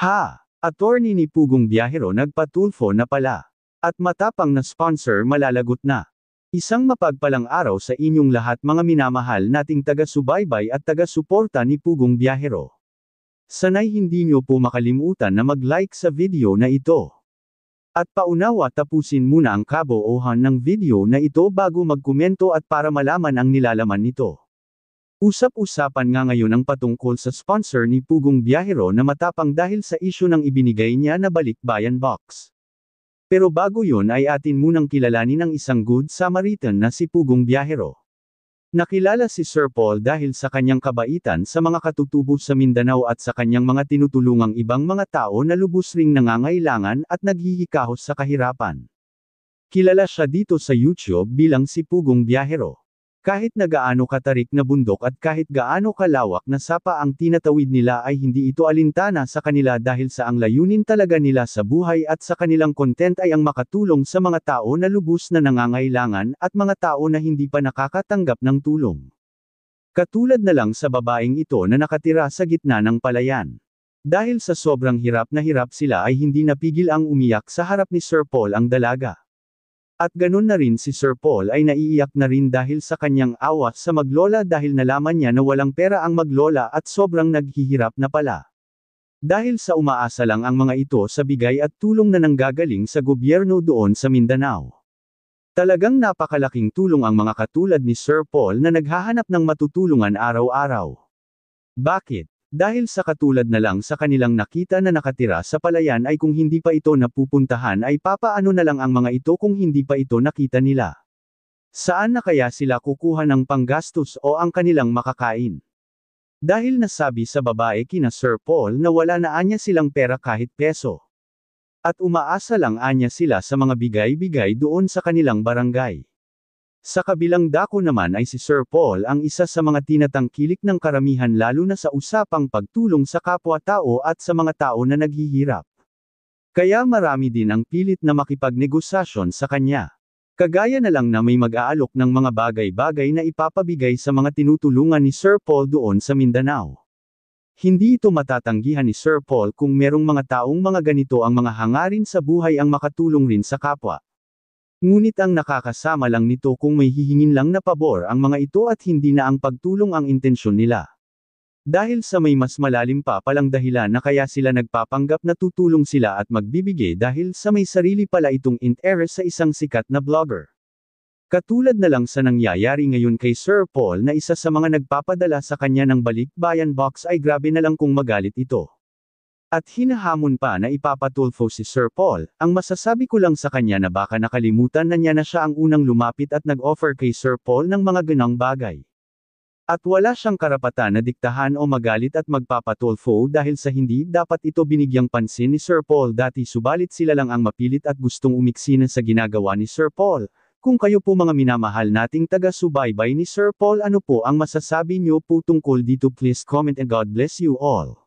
Ha! Attorney ni Pugong Biyahero nagpatulfo na pala. At matapang na sponsor malalagot na. Isang mapagpalang araw sa inyong lahat mga minamahal nating taga-subaybay at taga-suporta ni Pugong Biyahero. Sanay hindi nyo po makalimutan na mag-like sa video na ito. At paunawa tapusin muna ang kaboohan ng video na ito bago magkomento at para malaman ang nilalaman nito. Usap-usapan nga ngayon ang patungkol sa sponsor ni Pugong Biyahero na matapang dahil sa isyu ng ibinigay niya na balikbayan box. Pero bago yun ay atin munang kilalanin ang isang good Samaritan na si Pugong Biyahero. Nakilala si Sir Paul dahil sa kanyang kabaitan sa mga katutubo sa Mindanao at sa kanyang mga tinutulungang ibang mga tao na lubos ring nangangailangan at naghihikahos sa kahirapan. Kilala siya dito sa YouTube bilang si Pugong Biyahero. Kahit na gaano katarik na bundok at kahit gaano kalawak na sapa ang tinatawid nila ay hindi ito alintana sa kanila dahil sa ang layunin talaga nila sa buhay at sa kanilang content ay ang makatulong sa mga tao na lubos na nangangailangan at mga tao na hindi pa nakakatanggap ng tulong. Katulad na lang sa babaeng ito na nakatira sa gitna ng palayan. Dahil sa sobrang hirap na hirap sila ay hindi napigil ang umiyak sa harap ni Sir Paul ang dalaga. At ganun na rin si Sir Paul ay naiiyak na rin dahil sa kanyang awa sa maglola dahil nalaman niya na walang pera ang maglola at sobrang naghihirap na pala. Dahil sa umaasa lang ang mga ito sa bigay at tulong na nanggagaling sa gobyerno doon sa Mindanao. Talagang napakalaking tulong ang mga katulad ni Sir Paul na naghahanap ng matutulungan araw-araw. Bakit? Dahil sa katulad na lang sa kanilang nakita na nakatira sa palayan ay kung hindi pa ito napupuntahan ay papaano na lang ang mga ito kung hindi pa ito nakita nila. Saan na kaya sila kukuha ng panggastos o ang kanilang makakain? Dahil nasabi sa babae kina Sir Paul na wala na anya silang pera kahit peso. At umaasa lang anya sila sa mga bigay-bigay doon sa kanilang barangay. Sa kabilang dako naman ay si Sir Paul ang isa sa mga tinatangkilik ng karamihan lalo na sa usapang pagtulong sa kapwa-tao at sa mga tao na naghihirap. Kaya marami din ang pilit na makipagnegosasyon sa kanya. Kagaya na lang na may mag-aalok ng mga bagay-bagay na ipapabigay sa mga tinutulungan ni Sir Paul doon sa Mindanao. Hindi ito matatanggihan ni Sir Paul kung merong mga taong mga ganito ang mga hangarin sa buhay ang makatulong rin sa kapwa. Ngunit ang nakakasama lang nito kung may hihingin lang na pabor ang mga ito at hindi na ang pagtulong ang intensyon nila. Dahil sa may mas malalim pa palang dahilan na kaya sila nagpapanggap na tutulong sila at magbibigay dahil sa may sarili pala itong interest sa isang sikat na vlogger. Katulad na lang sa nangyayari ngayon kay Sir Paul na isa sa mga nagpapadala sa kanya ng balikbayan box ay grabe na lang kung magalit ito. At hinahamon pa na ipapatulfo si Sir Paul, ang masasabi ko lang sa kanya na baka nakalimutan na niya na siya ang unang lumapit at nag-offer kay Sir Paul ng mga ganong bagay. At wala siyang karapatan na diktahan o magalit at magpapatulfo dahil sa hindi dapat ito binigyang pansin ni Sir Paul dati subalit sila lang ang mapilit at gustong umiksina sa ginagawa ni Sir Paul. Kung kayo po mga minamahal nating taga-subaybay ni Sir Paul ano po ang masasabi niyo po tungkol dito please comment and God bless you all.